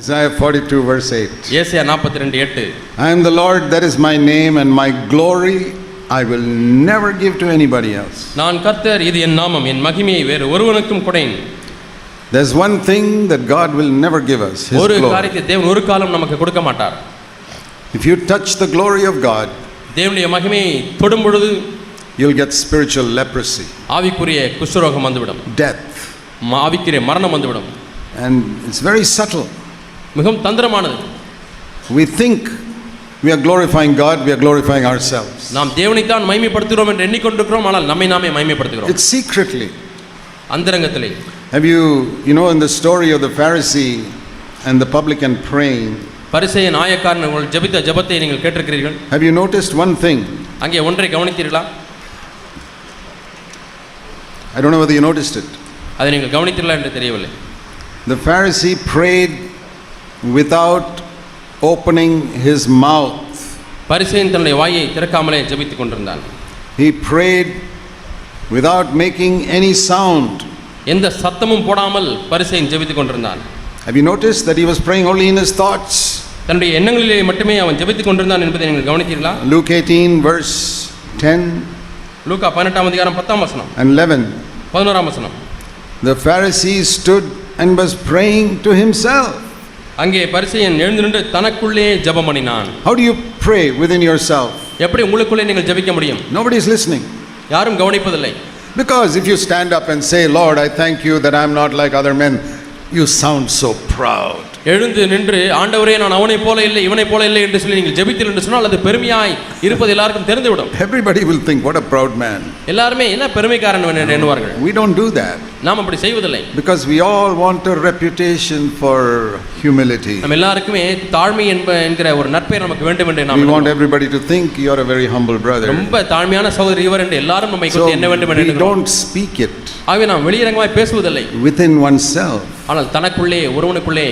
Isaiah 42 verse 8. ஏசாயா 42:8. I am the Lord, that is my name, and my glory I will never give to anybody else. நான் கர்த்தர், இது என் நாமம், என் மகிமையை வேறு ஒருவனுக்கும் கொடேன். There's one thing that God will never give us, His ஒரு glory. காரியத்தை தேவன் ஒரு காலம் நமக்கு கொடுக்க மாட்டார். If you touch the glory of God, தேவனுடைய மகிமையை தொடும் பொழுது you'll get spiritual leprosy, ஆவிக்குரிய குஷ்டரோகம் வந்துவிடும், death, ஆவிக்குரிய மரணம் வந்துவிடும். and it's very subtle. மிகவும் தந்திரமானது. We think we are glorifying God, we are glorifying ourselves. நாம் தேவனை தான் மகிமைப்படுத்துகிறோம் என்று எண்ணிக்கொண்டிருக்கிறோம், ஆனால் நம்மை நாமே மகிமைப்படுத்துகிறோம். It's secretly. அந்தரங்கத்திலே. Have you know in the story of the Pharisee and the publican praying, பரிசேயன் ஆயக்காரன் உங்கள் ஜெபித்த ஜெபத்தை நீங்கள் கேட்டிருக்கிறீர்கள். have you noticed one thing? அங்கே ஒன்றை கவனித்தீர்களா? I don't know whether you noticed it. அதை நீங்கள் கவனித்தீர்களா என்று தெரியவில்லை. The Pharisee prayed without opening his mouth. பரிசேயன் தன்னுடைய வாயை திறக்காமலே ஜெபித்துக் கொண்டிருந்தான். He prayed without making any sound. எந்த சத்தமும் போடாமல் பரிசேயன் ஜெபித்துக் கொண்டிருந்தான். Have you noticed that he was praying only in his thoughts? தன்னுடைய எண்ணங்களிலே மட்டுமே அவன் ஜெபித்துக் கொண்டிருந்தான் என்பதை நீங்கள் கவனித்தீர்களா? Luke 18 verse 10 லூக்கா 18ஆம் அதிகாரம் 10ஆம் வசனம் and 11. 11ஆம் வசனம். The Pharisee stood and was praying to himself. அங்கே பரிசேயன் எழுந்து நின்று தனக்குள்ளே ஜெபம் பண்ணினான். How do you pray within yourself? எப்படி உங்களுக்குள்ளே நீங்கள் ஜெபிக்க முடியும்? Nobody is listening. யாரும் கவனிப்பதில்லை. Because if you stand up and say, Lord, I thank you that I am not like other men, you sound so proud. எழுந்து நின்று ஆண்டவரே நான் அவனை போல இல்லை இவனை போல இல்லை என்று சொல்லி நீங்கள் ஜெபித்தீர்கள் என்று சொன்னால் அது பெருமையாய் இருப்பது எல்லாருக்கும் தெரிந்துவிடும். Everybody will think, what a proud man. எல்லாருமே என்ன பெருமைக்காரன் எண்ணுவார்கள். We don't do that. நாம் அப்படி செய்வதில்லை. Because we all want a reputation for humility. நம்ம எல்லாருக்குமே தாழ்மை என்கிற ஒரு நற்பெயர் நமக்கு வேண்டும் என்று நாம் We want everybody to think you are a very humble brother. ரொம்ப தாழ்மையான சகோதரர் இவர் என்று எல்லாரும் நம்மை குறித்து என்ன வேண்டும் என்று we don't speak it. ஆகவே நாம் வெளியரங்கமாய் பேசுவதில்லை. Within oneself. ஆனால் தனக்குள்ளே ஒருவனுக்குள்ளே,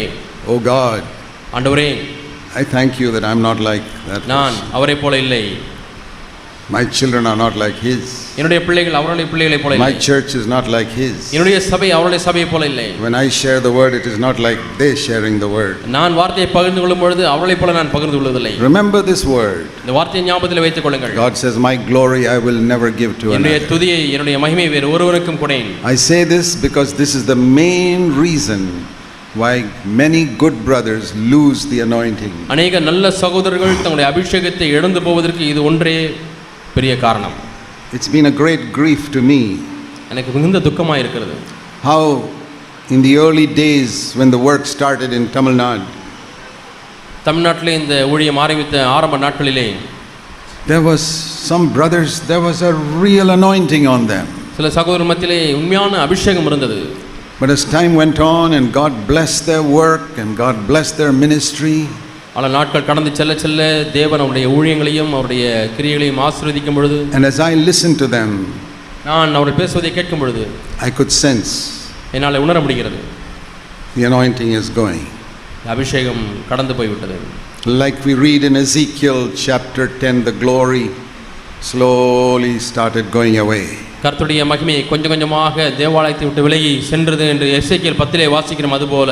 oh God, ஆண்டவரே I thank you that I am not like that. நான் அவரை போல இல்லை. My children are not like his. என்னுடைய பிள்ளைகள் அவருடைய பிள்ளைகளை போல இல்லை. My church is not like his. என்னுடைய சபை அவருடைய சபையை போல இல்லை. When I share the word, it is not like they sharing the word. நான் வார்த்தையை பகிர்ந்து கொள்ளும் பொழுது அவளை போல நான் பகிர்ந்து கொள்வதில்லை. Remember this word. இந்த வார்த்தையை ஞாபகத்தில் வைத்துக் கொள்ளுங்கள். God says, my glory I will never give to another. என்னுடைய துதியை என்னுடைய மகிமையை வேறு ஒருவனுக்கும் கொடேன். I say this because this is the main reason why many good brothers lose the anointing. அநேக நல்ல சகோதரர்கள் தங்களுடைய அபிஷேகத்தை இழந்து போவதற்கு இது ஒன்றே பெரிய காரணம். It's been a great grief to me. எனக்கு மிகுந்த துக்கமாக இருக்கிறது. How in the early days when the work started in Tamil Nadu, தமிழ்நாட்டிலே இந்த ஊழியம் ஆரம்பித்த ஆரம்ப நாட்களிலே there was some brothers, there was a real anointing on them. சில சகோதரர் மத்தியிலே உண்மையான அபிஷேகம் இருந்தது. But as time went on and God blessed their work and God blessed their ministry, ஆனால் நாட்கள் கடந்து செல்ல செல்ல தேவன் அவருடைய ஊழியங்களையும் அவருடைய கிரியைகளையும் ஆசீர்வதிக்கும் பொழுது, and as I listened to them, நான் அவர்கள் பேசுவதை கேட்கும் பொழுது I could sense என்னால் உணர முடிகிறது, the anointing is going. அபிஷேகம் கடந்து போய்விட்டது. Like we read in Ezekiel chapter 10, the glory slowly started going away. கர்த்தருடைய மகிமை கொஞ்சம் கொஞ்சமாக தேவாலயத்தை விட்டு விலகி சென்றது என்று எசேக்கியேல் 10 வாசிக்கிறோம். அதுபோல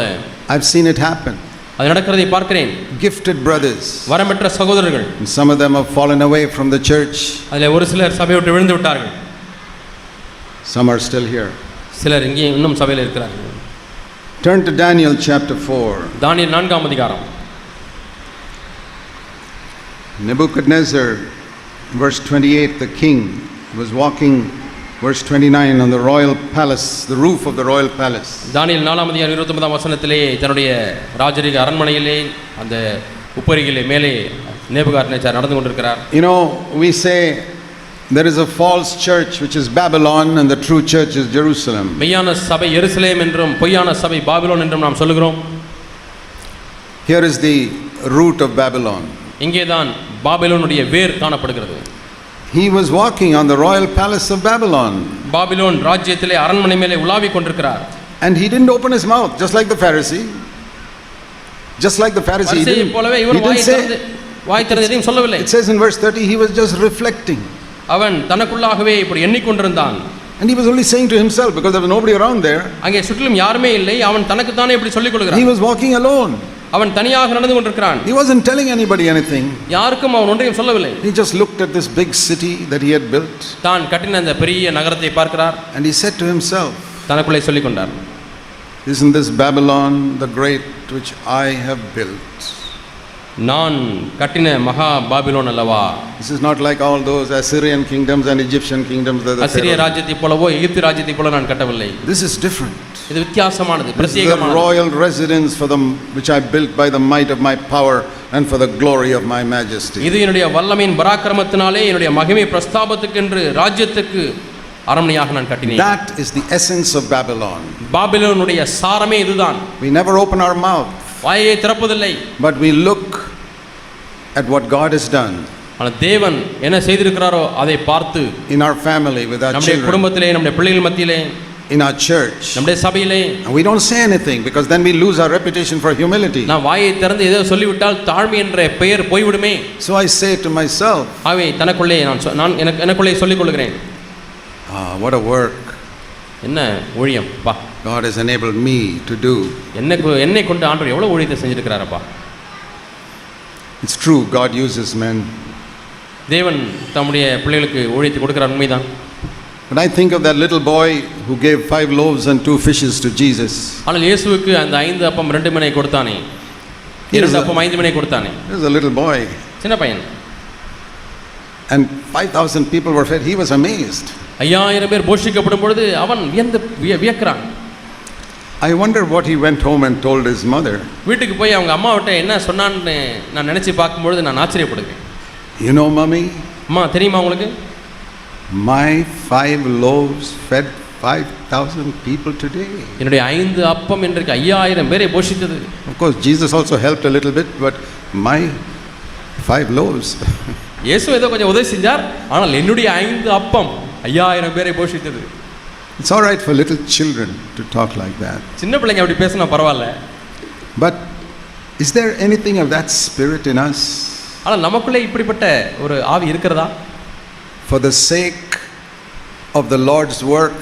I've seen it happen. அது நடக்கிறதை பார்க்கிறேன். Gifted brothers, வரம்பெற்ற சகோதரர்கள், and some of them have fallen away from the church. அதில் ஒரு சிலர் சபையை விட்டு விழுந்து விட்டார்கள். Some are still here. சிலர் இங்கே இன்னும் சபையில் இருக்கிறார்கள். Turn to Daniel chapter 4. தானியேல் 4ஆம் அதிகாரம். Nebuchadnezzar, verse 28, the king was walking, verse 29, on the royal palace, the roof of the royal palace. தானியேல் 4ஆம் அதிகாரம் 29ஆம் வசனத்திலே தன்னுடைய ராஜரீக அரண்மனையிலே அந்த உப்பரியிலே மேலே நேபுகாத்நேச்சார் நடந்து கொண்டிருக்கிறார். You know, we say there is a false church which is Babylon and the true church is Jerusalem. மெய்யான சபை எருசலேம் என்றும் பொய்யான சபை பாபிலோன் என்றும் நாம் சொல்லுகிறோம். Here is the root of Babylon. இங்கே தான் பாபிலோனுடைய வேர் காணப்படுகிறது. He was walking on the royal palace of Babylon. Babylon ராஜ்யத்திலே அரண்மனை மேலே உலாவிக் கொண்டிருக்கிறார். And he didn't open his mouth, just like the Pharisee. Just like the Pharisee. He didn't say. வாய் திறந்து எதையும் சொல்லவில்லை. It says in verse 30, he was just reflecting. அவன் தனக்குள்ளாகவே இப்படி எண்ணிக்கொண்டிருந்தான். And he was only saying to himself because there was nobody around there. அங்கே சுற்றிலும் யாருமே இல்லை. அவன் தனக்கு தானே இப்படி சொல்லிக் கொள்கிறான். He was walking alone. அவன் தனியாக நடந்து கொண்டிருக்கிறான். He wasn't telling anybody anything. யாருக்கும் அவன் ஒன்றையும் சொல்லவில்லை. He just looked at this big city that he had built. தான் கட்டின அந்த பெரிய நகரத்தை பார்க்கிறார். And he said to himself, தனக்குள்ளே சொல்லிக் கொண்டார், isn't this Babylon the great which I have built? நான் கட்டின மகா பாபிலோன் அல்லவா? This is not like all those Assyrian kingdoms and Egyptian kingdoms that the அசிரிய ராஜ்யத்தை போலவோ எகிப்து ராஜ்யத்தை போல நான் கட்டவில்லை. This is different. இது வித்தியாசமானது, This is the பிரத்யேகமானது. royal residence for them which I built by the might of my power and for the glory of my majesty. இது என்னுடைய வல்லமையின் பராக்கிரமத்தினாலே என்னுடைய மகிமை பிரஸ்தாபத்துக்கு என்று ராஜ்யத்துக்கு அரண்மனையாக நான் கட்டினேன். That is the essence of Babylon. பாபிலோனுடைய சாரமே இதுதான். We never open our mouth, வாயை திறப்பதில்லை. but we look at what God has done ஆனால் தேவன் என்ன செய்திருக்கிறாரோ அதை பார்த்து in our family, with our நம்முடைய children, குடும்பத்திலே, நம்முடைய பிள்ளைகள் மத்தியிலே, in our church. நம்முடைய சபையிலே And we don't say anything because then we lose our reputation for humility. நான் வாயை திறந்து ஏதோ சொல்லிவிட்டால் தாழ்மை என்ற பெயர் போய்விடுமே. So I say to myself, ஆகவே தனக்குள்ளே நான் எனக்குள்ளே சொல்லிக் கொள்கிறேன், what a work என்ன ஊழியம் பா, God has enabled me to do. என்னை கொண்டு ஆண்டவர் எவ்வளவு ஊழியத்தை செஞ்சிருக்கிறாரப்பா. It's true, God uses men. தேவன் தம்முடைய பிள்ளைகளுக்கு ஊழியத்தை கொடுக்கிறார், உண்மைதான். But I think of that little boy who gave 5 loaves and 2 fishes to Jesus. ஆனால் இயேசுவுக்கு அந்த 5 அப்பம் 2 மீனை கொடுத்தானே, 2 அப்பம் 5 மீனை கொடுத்தானே. He was a little boy. சின்ன பையன். And 5,000 people were fed. He was amazed. 5000 பேர் போஷிக்கப்படும் பொழுது அவன் வியக்கிறான். I wonder what he went home and told his mother. வீட்டுக்கு போய் அவங்க அம்மாவிட்ட என்ன சொன்னான்னு நான் நினைச்சு பார்க்கும்பொழுது நான் ஆச்சரியப்படுகிறேன். You know, mommy, அம்மா தெரியுமா உங்களுக்கு, my 5 loaves fed 5,000 people today. என்னுடைய 5 அப்பம் இன்றைக்கு 5000 பேரை போஷித்தது. Of course, Jesus also helped a little bit, but my 5 loaves. இயேசு ஏதோ கொஞ்சம் உதவி செஞ்சார், ஆனால் என்னுடைய 5 அப்பம் 5000 பேரை போஷித்தது. It's all right for little children to talk like that. சின்ன பிள்ளைங்க அப்படி பேசினா பரவாயில்ல. But is there anything of that spirit in us? ஆனால் நமக்குள்ளே இப்படிப்பட்ட ஒரு ஆவி இருக்கிறதா? For the sake of the Lord's work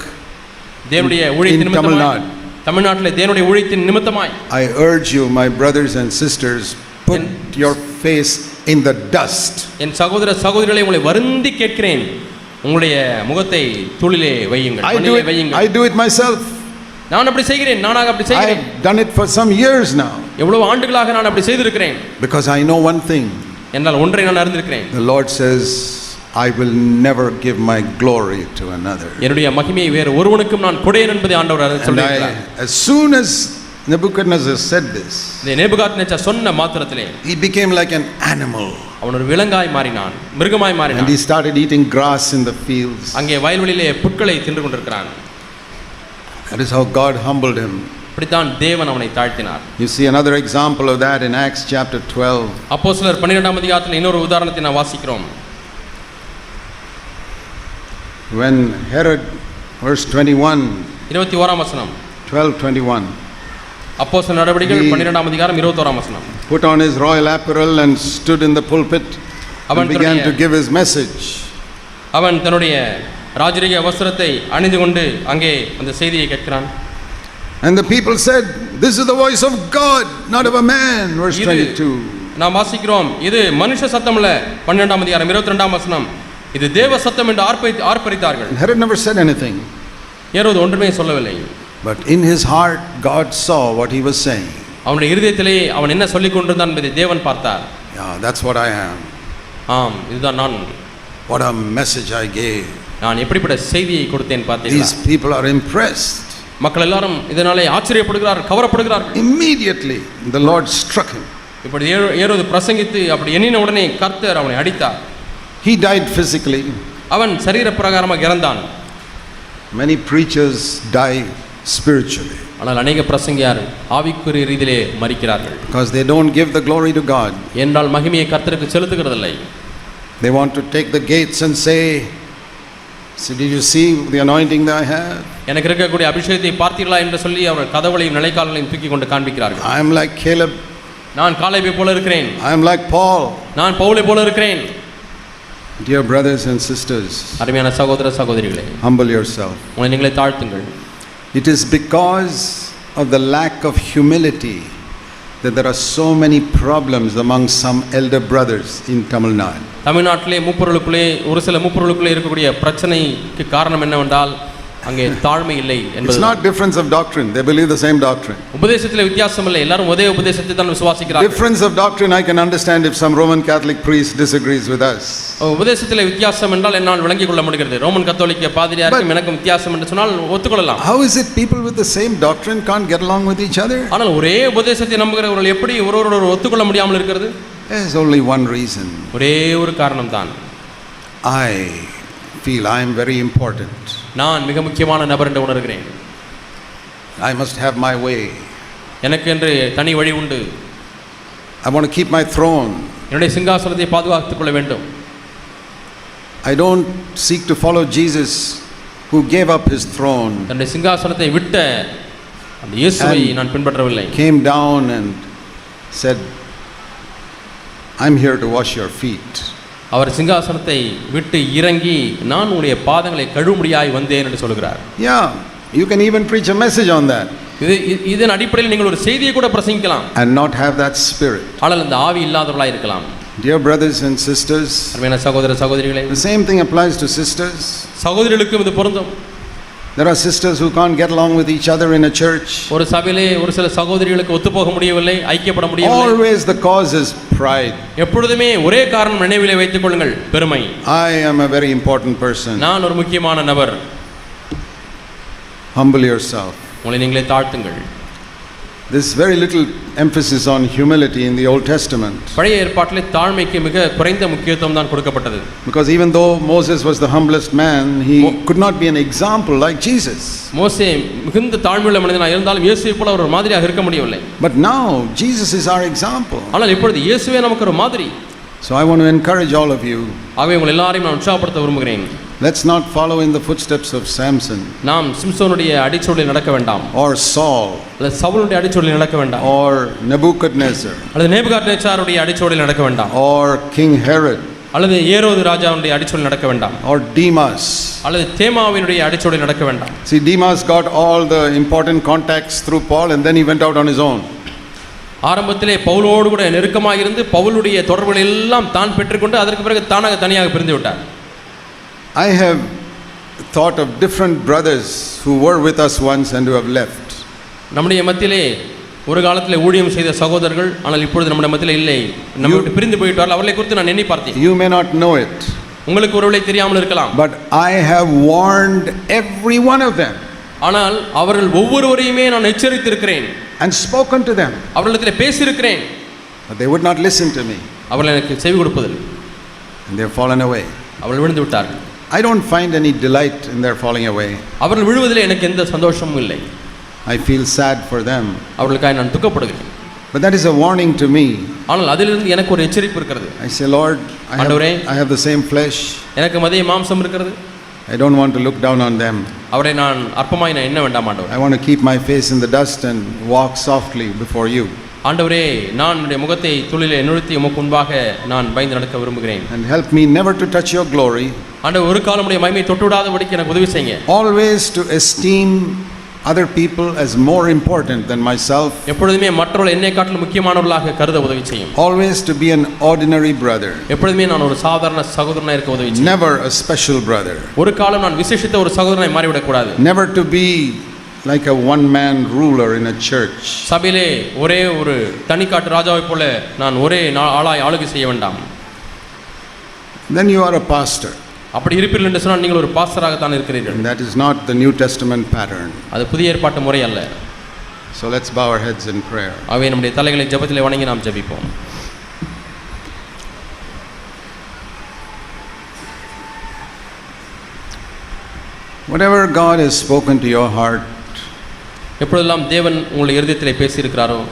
தேவனுடைய ஊழியத்தின் in Tamil நிமித்தமாய், Nadu, தமிழ்நாட்டிலே தேவனுடைய ஊழியத்தின் நிமித்தமாய் I urge you, my brothers and sisters, put your face in the dust. என் சகோதர சகோதரிகளை உங்களை வருந்தி கேட்கிறேன், உங்களுடைய முகத்தை தூளிலே வையுங்கள், மண்ணிலே வையுங்கள். I do it myself. நான் அப்படி செய்கிறேன், நானாக அப்படி செய்கிறேன். I've done it for some years now. எவ்வளவு ஆண்டுகளாக நான் அப்படி செய்திருக்கிறேன். Because I know one thing. என்றால் ஒன்றை நான் அறிந்திருக்கிறேன். The Lord says, I will never give my glory to another. என்னுடைய மகிமையை வேறு ஒருவனுக்கும் நான் கொடேன் என்பதை ஆண்டவர் சொல்லியிருக்கிறார். As soon as Nebuchadnezzar said this, இந்த நேபுகாத்நேச்சார் சொன்ன மாத்திரத்திலே he became like an animal. அவன் ஒரு விலங்காய் மாறினான், மிருகமாய் And மாறினான். he started eating grass in the fields. அங்கே வயல்வெளியிலே புட்களை தின்று கொண்டிருக்கிறான். That is how God humbled him. இப்படித்தான் தேவன் அவனை தாழ்த்தினார். You see another example of that in Acts chapter 12. அப்போஸ்தலர் 12ஆம் அதிகாரத்தில் இன்னொரு உதாரணத்தை நாம் வாசிக்கிறோம். When Herod, verse 21, 21ஆம் வசனம், 12:21, அப்போஸ்தலர் நடவடிக்கைகள் 12ஆம் அதிகாரம் 21ஆம் வசனம். put on his royal apparel and stood in the pulpit and began to give his message. அவன் தன்னுடைய ராஜரீக வஸ்திரத்தை அணிந்து கொண்டு அங்கே அந்த செய்தியை கேட்கிறான். And the people said, this is the voice of God, not of a man. Verse 22. நாம் வாசிக்கிறோம், இது மனுஷ சத்தம் அல்ல. 12ஆம் அதிகாரம் 22ஆம் வசனம், இது தேவ சத்தம் என்று ஆர்ப்பரித்தார்கள். And Herod never said anything. ஏரோது ஒன்றுமே சொல்லவில்லை. But in his heart, God saw what he was saying. அவனுடைய இருதயத்திலே அவன் என்ன சொல்லிக் கொண்டிருந்தான் என்பதை தேவன் பார்த்தார். Yeah, that's what I am. ஆம், இதுதான் நான். What a message I gave. நான் எப்படிப்பட்ட செய்தியை கொடுத்தேன் பார்த்தீங்களா? These people are impressed. மக்கள் எல்லாரும் இதனாலே ஆச்சரியப்படுகிறார்கள், கவரப்படுகிறார்கள். Immediately the Lord struck him. இப்படி ஏரோது பிரசங்கித்து அப்படி எண்ணின உடனே கர்த்தர் அவனை அடித்தார். He died physically. அவன் சரீர பிரகாரமாக இறந்தான். Many preachers die spiritually ஆனால் அநேக பிரசங்கியார் ஆவிக்குரிய ரீதியிலே மரிக்கிறார்கள். because they don't give the glory to God. என்றால் மகிமையை கர்த்தருக்கு செலுத்துகிறதில்லை. They want to take the gates and say, "See, did you see the anointing that I have? எனக்கு இருக்கக்கூடிய அபிஷேகத்தை பார்த்தீர்களா என்று சொல்லி அவர் கதவுகளையும் நிலைக்கால்களையும் தூக்கி கொண்டு காண்பிக்கிறார்கள். I am like Caleb. நான் காலேபை போல இருக்கிறேன். I am like Paul." நான் பவுலை போல இருக்கிறேன். Dear brothers and sisters, அருமையான சகோதர சகோதரிகளே, humble yourself. உங்களை நீங்களே தாழ்த்துங்கள். It is because of the lack of humility that there are so many problems among some elder brothers in Tamil Nadu. தமிழ்நாட்டிலே மூப்பொருளுக்குள்ளே ஒரு சில மூப்பொருளுக்குள்ளே இருக்கக்கூடிய பிரச்சனைக்கு காரணம் என்னவென்றால் அங்கே தாழ்மை இல்லை It's என்பது. not difference of doctrine. They believe the same doctrine. உபதேசத்திலே வித்தியாசம் இல்லை, எல்லாரும் ஒரே உபதேசத்தை தான் விசுவாசிக்கிறார்கள். Difference of doctrine I can understand if some Roman Catholic priest disagrees with us. உபதேசத்திலே வித்தியாசம் என்றால் என்னால் விளங்கிக் கொள்ள முடிகிறது. ரோமன் கத்தோலிக்க பாதிரியாருக்கும் எனக்கும் வித்தியாசம் என்று சொன்னால் ஒத்துக்கொள்ளலாம். How is it people with the same doctrine can't get along with each other? ஆனால் ஒரே உபதேசத்தை நம்புகிறவர்கள் எப்படி ஒருவரோடு ஒத்துக்கொள்ள முடியாமல் இருக்கிறது? There's only one reason. ஒரே ஒரு காரணம் தான். I feel I am very important. நான் மிக முக்கியமான நபர் என்று உணர்கிறேன். I must have my way. எனக்கு என்று தனி வழி உண்டு. I want to keep my throne. என்னுடைய சிங்காசனத்தை பாதுகாத்துக் கொள்ள வேண்டும். I don't seek to follow Jesus who gave up his throne. தன்னுடைய சிங்காசனத்தை விட்ட அந்த இயேசுவை நான் பின்பற்றவில்லை. Came down and said, I'm here to wash your feet. அவர் சிங்காசனத்தை விட்டு இறங்கி நான் உங்களுடைய பாதங்களை கழுவும்படியாய் வந்தேன் என்று சொல்கிறார். Yeah, you can even preach a message on that. இதன் அடிப்படையில் நீங்கள் ஒரு செய்தியை கூட பிரசங்கிக்கலாம். And not have that spirit. ஆனால் அந்த ஆவி இல்லாதவர்களாய் இருக்கலாம். Dear brothers and sisters, அருமையான சகோதர சகோதரிகளே, the same thing applies to sisters. சகோதரிகளுக்கும் இது பொருந்தும். There are sisters who can't get along with each other in a church. ஒரு சபையிலே ஒரு சில சகோதரிகளுக்கு ஒத்துப்போக முடியவில்லை, ஐக்கியப்பட முடியவில்லை. Always the cause is pride. எப்பொழுதுமே ஒரே காரணம் நினைவிலே வைத்துக் கொள்ளுங்கள், பெருமை. I am a very important person. நான் ஒரு முக்கியமான நபர். Humble yourself. உங்களை நீங்களே தாழ்த்துங்கள். There's very little emphasis on humility in the Old Testament. பழைய ஏற்பாட்டிலே தாழ்மைக்கு மிக குறைந்த முக்கியத்துவம் தான் கொடுக்கப்பட்டது. Because even though Moses was the humblest man, he could not be an example like Jesus. மோசே மிகுந்த தாழ்மையுள்ள மனிதனாக இருந்தாலும் இயேசுவை போல ஒரு மாதிரியாக இருக்க முடியவில்லை. But now Jesus is our example. ஆனால் இப்பொழுது இயேசுவே நமக்கு ஒரு மாதிரி. So I want to encourage all of you. ஆகவே உங்கள் எல்லாரையும் நான் உற்சாகப்படுத்த விரும்புகிறேன். Let's not follow in the footsteps of Samson. நாம் சிம்சோனுடைய அடிச்சுவடியில் நடக்க வேண்டாம். Or Saul. அல்லது சவுலுடைய அடிச்சுவடியில் நடக்க வேண்டாம். Or Nebuchadnezzar. அல்லது நேபுகாத்நேச்சாருடைய அடிச்சுவடியில் நடக்க வேண்டாம். Or King Herod. அல்லது ஏரோது ராஜாவுடைய அடிச்சுவடியில் நடக்க வேண்டாம். Or Demas. அல்லது தேமாவினுடைய அடிச்சுவடியில் நடக்க வேண்டாம். See, Demas got all the important contacts through Paul and then he went out on his own. ஆரம்பத்திலே பவுலோடு கூட நெருக்கமாக இருந்து பவுலுடைய தொடர்புகளை எல்லாம் தான் பெற்றுக்கொண்டு அதற்கு பிறகு தனியாக பிரிந்து விட்டார். I have thought of different brothers who were with us once and who have left. நம்முடைய மத்தியிலே ஒரு காலத்திலே ஊழியம் செய்த சகோதரர்கள் ஆனால் இப்பொழுது நம்முடைய மத்தியிலே இல்லை, நம்ம விட்டு பிரிந்து போயிட்டார்கள். அவர்களை குறித்து நான் எண்ணி பார்த்தேன். You may not know it. உங்களுக்கு ஒருவேளை தெரியாமல் இருக்கலாம். But I have warned every one of them. ஆனால் அவர்கள் ஒவ்வொருவரையுமே நான் எச்சரித்திருக்கிறேன். And spoken to them. அவர்களிடத்திலே பேசியிருக்கிறேன். But they would not listen to me. அவர்கள் எனக்கு செவி கொடுப்பதில்லை. And they have fallen away. அவர்கள் விழுந்து விட்டார்கள். I don't find any delight in their falling away. அவர்கள் விழுவதிலே எனக்கு எந்த சந்தோஷமும் இல்லை. I feel sad for them. அவர்களுக்காக நான் துக்கப்படுகிறேன். But that is a warning to me. ஆனால் அதிலிருந்து எனக்கு ஒரு எச்சரிப்பு இருக்கிறது. I say, Lord, I have the same flesh. எனக்கு மதிய மாம்சம் இருக்கிறது. I don't want to look down on them. அவரை நான் அற்பமாய் நான் எண்ண வேண்டாம் ஆண்டவரே. I want to keep my face in the dust and walk softly before you. ஆண்டவரே, நான் என்னுடைய முகத்தை துளிலே நிறுத்தி உமக்கு முன்பாக நான் பயந்து நடக்க விரும்புகிறேன். And help me never to touch your glory. ஆண்டவர், ஒரு காலம் உடைய மகிமையை தொட்டுவிடாதபடிக்கு எனக்கு உதவி செய்யுங்க. Always to esteem other people as more important than myself. எப்பொழுதுமே மற்றவர்கள் என்னை காட்டிலும் முக்கியமானவர்களாக கருத உதவி செய்யும். Always to be an ordinary brother. எப்பொழுதுமே நான் ஒரு சாதாரண சகோதரனாக இருக்க உதவி செய்யும். Never a special brother. ஒரு காலம் நான் விசேஷித்த ஒரு சகோதரனாய் மாறிவிடக் கூடாது. Never to be like a one man ruler in a church. சபையிலே ஒரே ஒரு தனிக்காட்டு ராஜாவை போல நான் ஒரே ஆளாய் ஆளுகை செய்ய வேண்டாம். Then you are a pastor. அப்படி இருப்பீர்கள் என்று சொன்னால் நீங்கள் ஒரு பாஸ்டராக தான் இருக்கிறீர்கள். And that is not the New Testament pattern. அது புதிய ஏற்பாட்டு முறை அல்ல. So let's bow our heads in prayer. ஆகவே நம்முடைய தலைகளை ஜெபத்திலே வணங்கி நாம் ஜெபிப்போம். Whatever God has spoken to your heart, எப்பொழுதெல்லாம் தேவன் உங்களுடைய இருதயத்திலே பேசியிருக்கிறாரோ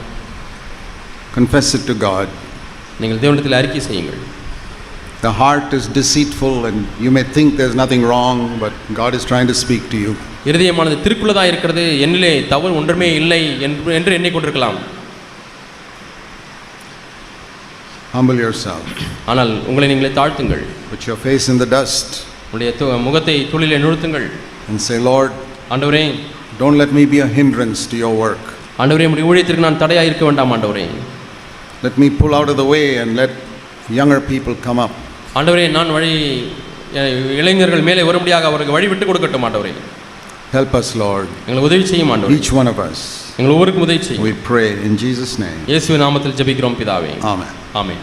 confess it to God. நீங்கள் தேவனிடத்தில் அறிக்கை செய்யுங்கள். The heart is deceitful and you may think there's nothing wrong, but God is trying to speak to you. இருதயமானது திருக்குள்ளதாக இருக்கிறது, என்னிலே தவறு ஒன்றுமே இல்லை என்று எண்ணிக்கொண்டிருக்கலாம். Humble yourself. ஆனால் உங்களை நீங்களே தாழ்த்துங்கள். Put your face in the dust. உங்களுடைய முகத்தை துளிலே நிறுத்துங்கள். And say, Lord, ஆண்டவரே, don't let me be a hindrance to your work. ஆண்டவரே உம்முடைய ஊழியத்திற்கு நான் தடையாக இருக்க வேண்டாம் ஆண்டவரே. Let me pull out of the way and let younger people come up. ஆண்டவரே நான் வழி இளைஞர்கள் மேலே வரும்படியாக அவருக்கு வழி விட்டு கொடுக்கட்டும் ஆண்டவரே. Help us, Lord. எங்களுக்கு உதவி செய்யும் ஆண்டவரே. Each one of us. எங்களுக்கு ஒவ்வொருவருக்கும் உதவி செய்யும். We pray in Jesus' name. இயேசுவின் நாமத்தில் ஜெபிக்கிறோம் பிதாவே. Amen. ஆமென்.